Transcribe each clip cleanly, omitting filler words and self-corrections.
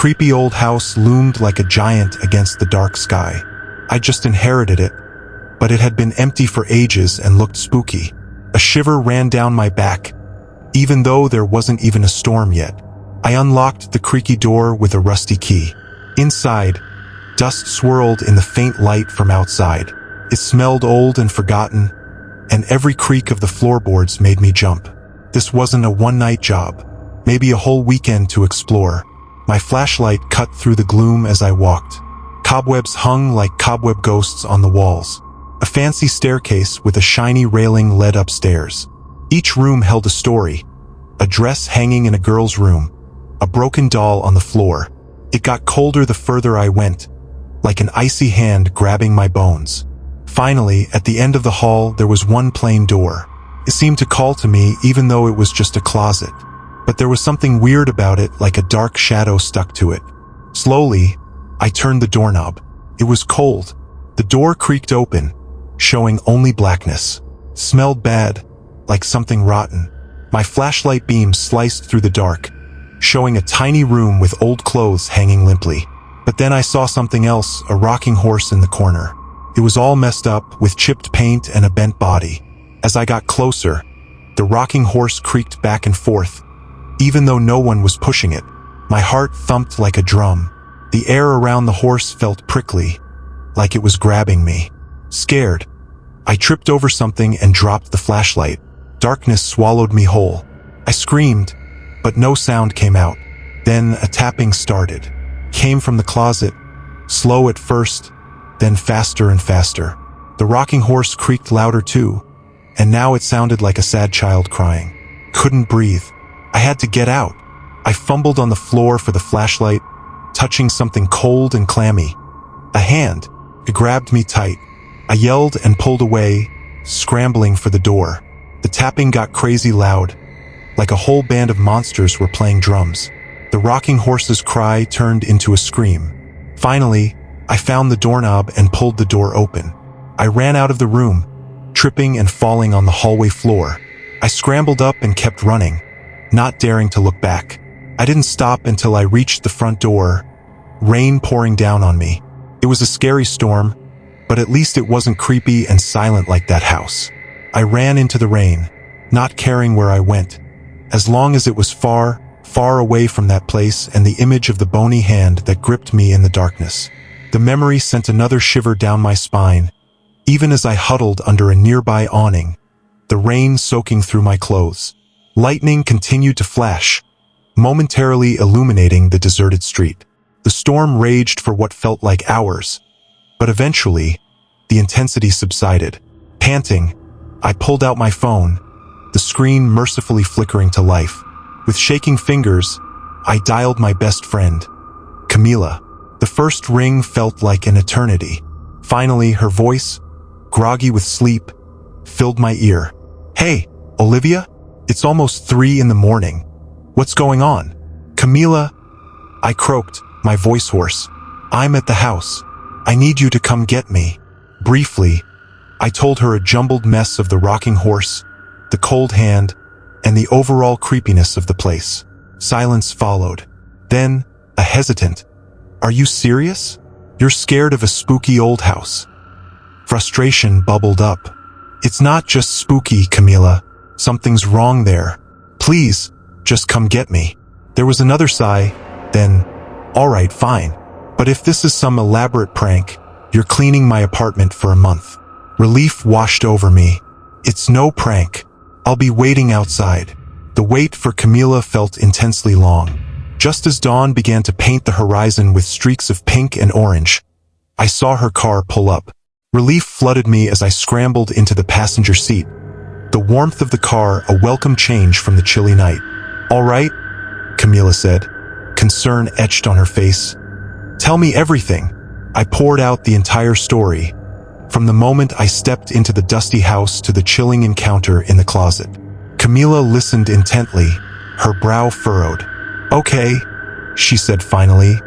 creepy old house loomed like a giant against the dark sky. I just inherited it, but it had been empty for ages and looked spooky. A shiver ran down my back, even though there wasn't even a storm yet. I unlocked the creaky door with a rusty key. Inside, dust swirled in the faint light from outside. It smelled old and forgotten, and every creak of the floorboards made me jump. This wasn't a one-night job, maybe a whole weekend to explore. My flashlight cut through the gloom as I walked. Cobwebs hung like cobweb ghosts on the walls. A fancy staircase with a shiny railing led upstairs. Each room held a story. A dress hanging in a girl's room, a broken doll on the floor. It got colder the further I went, like an icy hand grabbing my bones. Finally, at the end of the hall, there was one plain door. It seemed to call to me even though it was just a closet. But there was something weird about it, like a dark shadow stuck to it. Slowly, I turned the doorknob. It was cold. The door creaked open, showing only blackness. Smelled bad, like something rotten. My flashlight beam sliced through the dark, showing a tiny room with old clothes hanging limply. But then I saw something else, a rocking horse in the corner. It was all messed up, with chipped paint and a bent body. As I got closer, the rocking horse creaked back and forth, even though no one was pushing it. My heart thumped like a drum. The air around the horse felt prickly, like it was grabbing me. Scared, I tripped over something and dropped the flashlight. Darkness swallowed me whole. I screamed, but no sound came out. Then a tapping started. Came from the closet, slow at first, then faster and faster. The rocking horse creaked louder too, and now it sounded like a sad child crying. Couldn't breathe. I had to get out. I fumbled on the floor for the flashlight, touching something cold and clammy. A hand. It grabbed me tight. I yelled and pulled away, scrambling for the door. The tapping got crazy loud, like a whole band of monsters were playing drums. The rocking horse's cry turned into a scream. Finally, I found the doorknob and pulled the door open. I ran out of the room, tripping and falling on the hallway floor. I scrambled up and kept running, not daring to look back. I didn't stop until I reached the front door, rain pouring down on me. It was a scary storm, but at least it wasn't creepy and silent like that house. I ran into the rain, not caring where I went, as long as it was far, far away from that place and the image of the bony hand that gripped me in the darkness. The memory sent another shiver down my spine, even as I huddled under a nearby awning, the rain soaking through my clothes. Lightning continued to flash, momentarily illuminating the deserted street. The storm raged for what felt like hours, but eventually, the intensity subsided. Panting, I pulled out my phone, the screen mercifully flickering to life. With shaking fingers, I dialed my best friend, Camila. The first ring felt like an eternity. Finally, her voice, groggy with sleep, filled my ear. "Hey, Olivia? It's almost 3 in the morning. What's going on?" "Camila," I croaked, my voice hoarse. "I'm at the house. I need you to come get me." Briefly, I told her a jumbled mess of the rocking horse, the cold hand, and the overall creepiness of the place. Silence followed. Then, a hesitant, "Are you serious? You're scared of a spooky old house?" Frustration bubbled up. "It's not just spooky, Camila. Something's wrong there. Please, just come get me." There was another sigh, then, "All right, fine. But if this is some elaborate prank, you're cleaning my apartment for a month." Relief washed over me. "It's no prank. I'll be waiting outside." The wait for Camila felt intensely long. Just as dawn began to paint the horizon with streaks of pink and orange, I saw her car pull up. Relief flooded me as I scrambled into the passenger seat. The warmth of the car a welcome change from the chilly night. "All right," Camila said, concern etched on her face. "Tell me everything." I poured out the entire story, from the moment I stepped into the dusty house to the chilling encounter in the closet. Camila listened intently, her brow furrowed. "Okay," she said finally.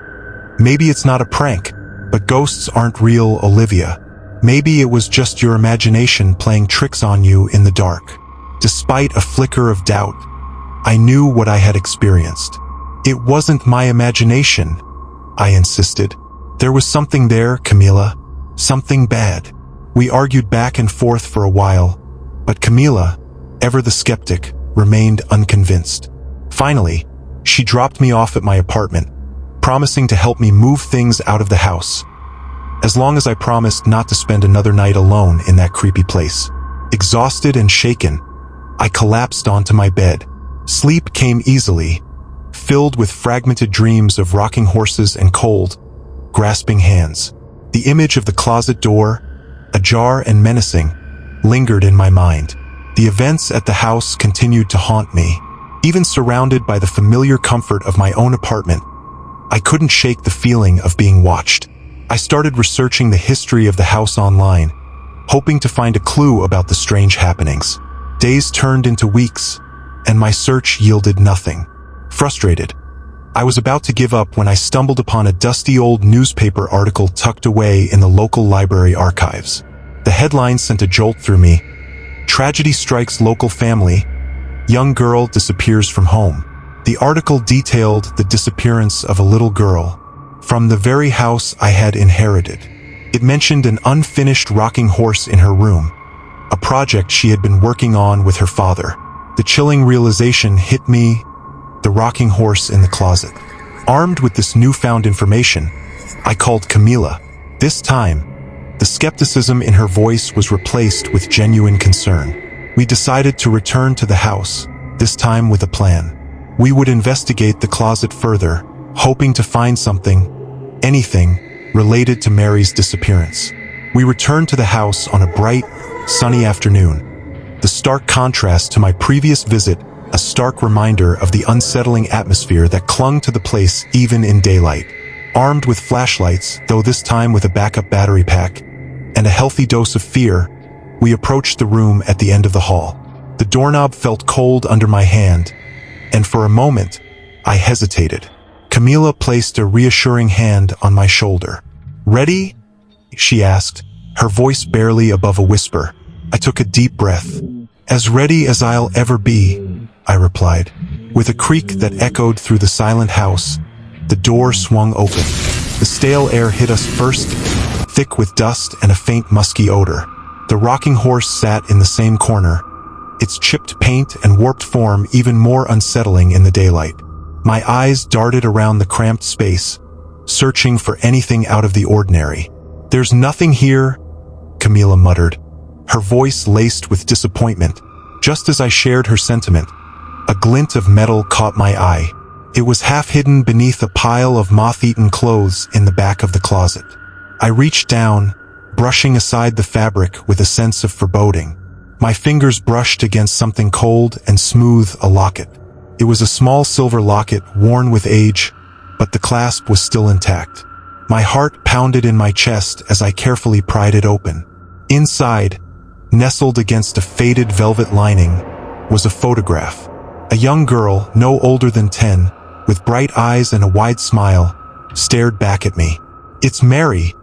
"Maybe it's not a prank, but ghosts aren't real, Olivia. Maybe it was just your imagination playing tricks on you in the dark." Despite a flicker of doubt, I knew what I had experienced. It wasn't my imagination, I insisted. There was something there, Camila. Something bad. We argued back and forth for a while, but Camila, ever the skeptic, remained unconvinced. Finally, she dropped me off at my apartment, promising to help me move things out of the house, as long as I promised not to spend another night alone in that creepy place. Exhausted and shaken, I collapsed onto my bed. Sleep came easily, filled with fragmented dreams of rocking horses and cold, grasping hands. The image of the closet door, ajar and menacing, lingered in my mind. The events at the house continued to haunt me. Even surrounded by the familiar comfort of my own apartment, I couldn't shake the feeling of being watched. I started researching the history of the house online, hoping to find a clue about the strange happenings. Days turned into weeks, and my search yielded nothing. Frustrated, I was about to give up when I stumbled upon a dusty old newspaper article tucked away in the local library archives. The headline sent a jolt through me. Tragedy strikes local family. Young girl disappears from home. The article detailed the disappearance of a little girl from the very house I had inherited. It mentioned an unfinished rocking horse in her room, a project she had been working on with her father. The chilling realization hit me, the rocking horse in the closet. Armed with this newfound information, I called Camila. This time, the skepticism in her voice was replaced with genuine concern. We decided to return to the house, this time with a plan. We would investigate the closet further, hoping to find something, anything, related to Mary's disappearance. We returned to the house on a bright, sunny afternoon. The stark contrast to my previous visit, a stark reminder of the unsettling atmosphere that clung to the place even in daylight. Armed with flashlights, though this time with a backup battery pack, and a healthy dose of fear, we approached the room at the end of the hall. The doorknob felt cold under my hand, and for a moment, I hesitated. Camila placed a reassuring hand on my shoulder. "Ready?" she asked, her voice barely above a whisper. I took a deep breath. "As ready as I'll ever be," I replied. With a creak that echoed through the silent house, the door swung open. The stale air hit us first, thick with dust and a faint musky odor. The rocking horse sat in the same corner, its chipped paint and warped form even more unsettling in the daylight. My eyes darted around the cramped space, searching for anything out of the ordinary. "There's nothing here," Camila muttered, her voice laced with disappointment. Just as I shared her sentiment, a glint of metal caught my eye. It was half hidden beneath a pile of moth-eaten clothes in the back of the closet. I reached down, brushing aside the fabric with a sense of foreboding. My fingers brushed against something cold and smooth, a locket. It was a small silver locket worn with age, but the clasp was still intact. My heart pounded in my chest as I carefully pried it open. Inside, nestled against a faded velvet lining, was a photograph. A young girl, no older than 10, with bright eyes and a wide smile, stared back at me. "It's Mary,"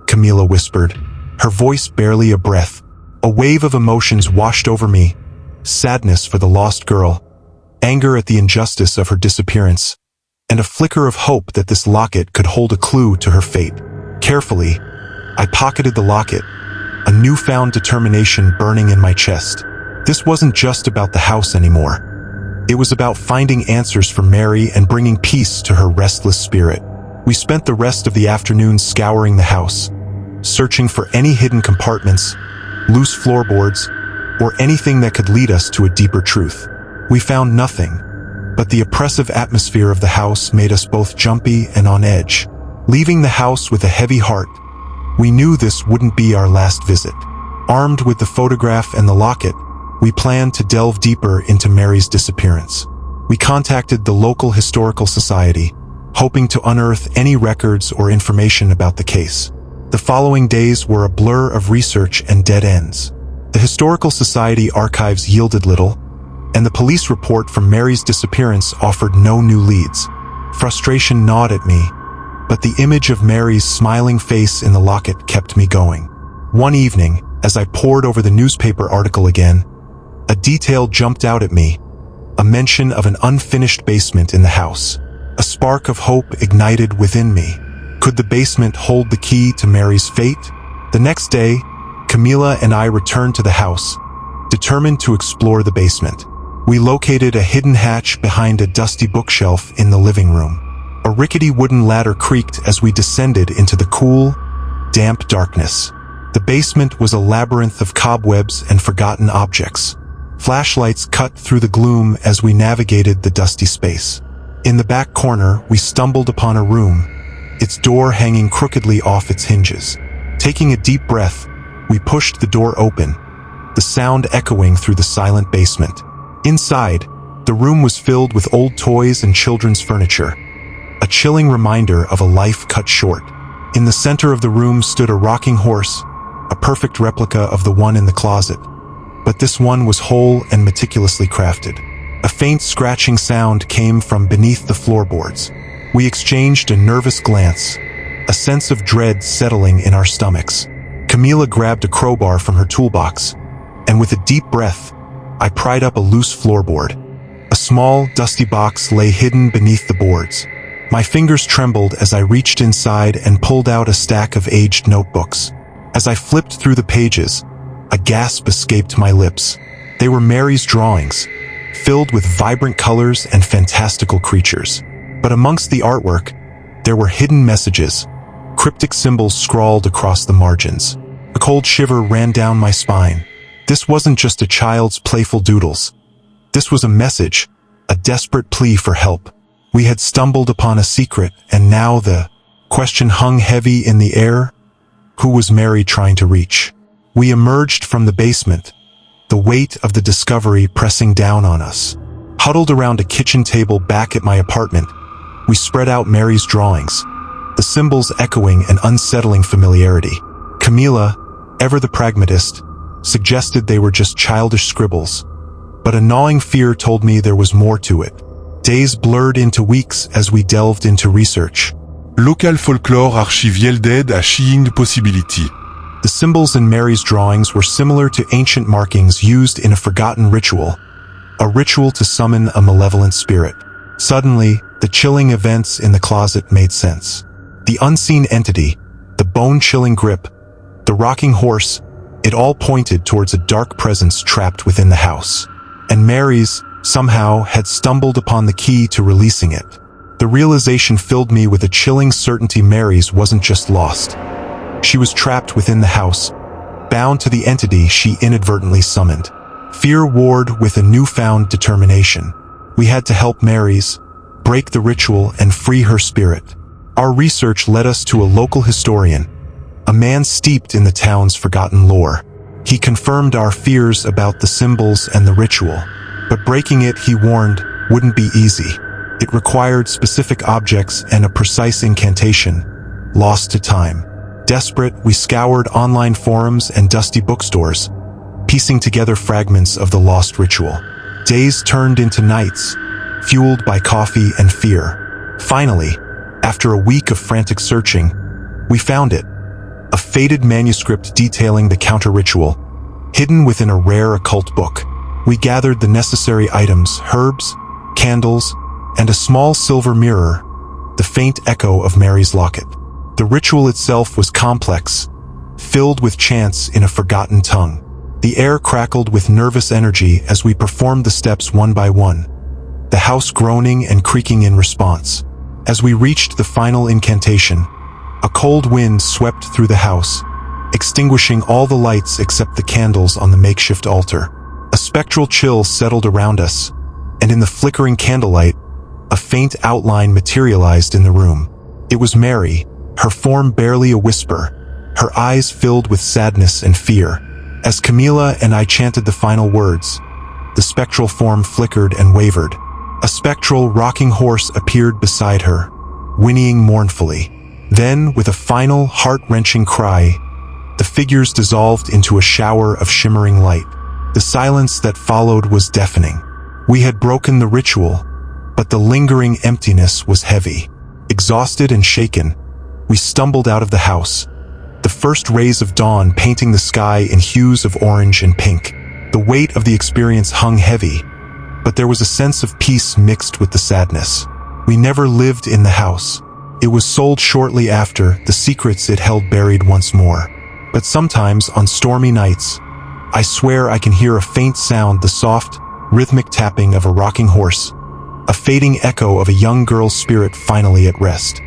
Camila whispered, her voice barely a breath. A wave of emotions washed over me, sadness for the lost girl, anger at the injustice of her disappearance, and a flicker of hope that this locket could hold a clue to her fate. Carefully, I pocketed the locket, a newfound determination burning in my chest. This wasn't just about the house anymore. It was about finding answers for Mary and bringing peace to her restless spirit. We spent the rest of the afternoon scouring the house, searching for any hidden compartments, loose floorboards, or anything that could lead us to a deeper truth. We found nothing, but the oppressive atmosphere of the house made us both jumpy and on edge. Leaving the house with a heavy heart, we knew this wouldn't be our last visit. Armed with the photograph and the locket, we planned to delve deeper into Mary's disappearance. We contacted the local historical society, hoping to unearth any records or information about the case. The following days were a blur of research and dead ends. The Historical Society archives yielded little, and the police report from Mary's disappearance offered no new leads. Frustration gnawed at me, but the image of Mary's smiling face in the locket kept me going. One evening, as I pored over the newspaper article again, a detail jumped out at me, a mention of an unfinished basement in the house. A spark of hope ignited within me. Could the basement hold the key to Mary's fate? The next day, Camila and I returned to the house, determined to explore the basement. We located a hidden hatch behind a dusty bookshelf in the living room. A rickety wooden ladder creaked as we descended into the cool, damp darkness. The basement was a labyrinth of cobwebs and forgotten objects. Flashlights cut through the gloom as we navigated the dusty space. In the back corner, we stumbled upon a room, its door hanging crookedly off its hinges. Taking a deep breath, we pushed the door open, the sound echoing through the silent basement. Inside, the room was filled with old toys and children's furniture, a chilling reminder of a life cut short. In the center of the room stood a rocking horse, a perfect replica of the one in the closet. But this one was whole and meticulously crafted. A faint scratching sound came from beneath the floorboards. We exchanged a nervous glance, a sense of dread settling in our stomachs. Camila grabbed a crowbar from her toolbox, and with a deep breath, I pried up a loose floorboard. A small, dusty box lay hidden beneath the boards. My fingers trembled as I reached inside and pulled out a stack of aged notebooks. As I flipped through the pages, a gasp escaped my lips. They were Mary's drawings, filled with vibrant colors and fantastical creatures. But amongst the artwork, there were hidden messages, cryptic symbols scrawled across the margins. A cold shiver ran down my spine. This wasn't just a child's playful doodles. This was a message, a desperate plea for help. We had stumbled upon a secret, and now the question hung heavy in the air. Who was Mary trying to reach? We emerged from the basement, the weight of the discovery pressing down on us. Huddled around a kitchen table back at my apartment, we spread out Mary's drawings, the symbols echoing an unsettling familiarity. Camila, ever the pragmatist, suggested they were just childish scribbles, but a gnawing fear told me there was more to it. Days blurred into weeks as we delved into research. Local folklore archiviel d'aide à sciing de possibility. The symbols in Mary's drawings were similar to ancient markings used in a forgotten ritual, a ritual to summon a malevolent spirit. Suddenly, the chilling events in the closet made sense. The unseen entity, the bone-chilling grip, the rocking horse, it all pointed towards a dark presence trapped within the house. And Mary's, somehow, had stumbled upon the key to releasing it. The realization filled me with a chilling certainty Mary's wasn't just lost. She was trapped within the house, bound to the entity she inadvertently summoned. Fear warred with a newfound determination. We had to help Mary's, break the ritual and free her spirit. Our research led us to a local historian, a man steeped in the town's forgotten lore. He confirmed our fears about the symbols and the ritual, but breaking it, he warned, wouldn't be easy. It required specific objects and a precise incantation, lost to time. Desperate, we scoured online forums and dusty bookstores, piecing together fragments of the lost ritual. Days turned into nights, fueled by coffee and fear. Finally, after a week of frantic searching, we found it. A faded manuscript detailing the counter-ritual, hidden within a rare occult book. We gathered the necessary items, herbs, candles, and a small silver mirror, the faint echo of Mary's locket. The ritual itself was complex, filled with chants in a forgotten tongue. The air crackled with nervous energy as we performed the steps one by one, the house groaning and creaking in response. As we reached the final incantation, a cold wind swept through the house, extinguishing all the lights except the candles on the makeshift altar. A spectral chill settled around us, and in the flickering candlelight, a faint outline materialized in the room. It was Mary, her form barely a whisper, her eyes filled with sadness and fear. As Camila and I chanted the final words, the spectral form flickered and wavered. A spectral, rocking horse appeared beside her, whinnying mournfully. Then, with a final, heart-wrenching cry, the figures dissolved into a shower of shimmering light. The silence that followed was deafening. We had broken the ritual, but the lingering emptiness was heavy. Exhausted and shaken, we stumbled out of the house, the first rays of dawn painting the sky in hues of orange and pink. The weight of the experience hung heavy, but there was a sense of peace mixed with the sadness. We never lived in the house. It was sold shortly after, the secrets it held buried once more. But sometimes, on stormy nights, I swear I can hear a faint sound, the soft, rhythmic tapping of a rocking horse, a fading echo of a young girl's spirit finally at rest.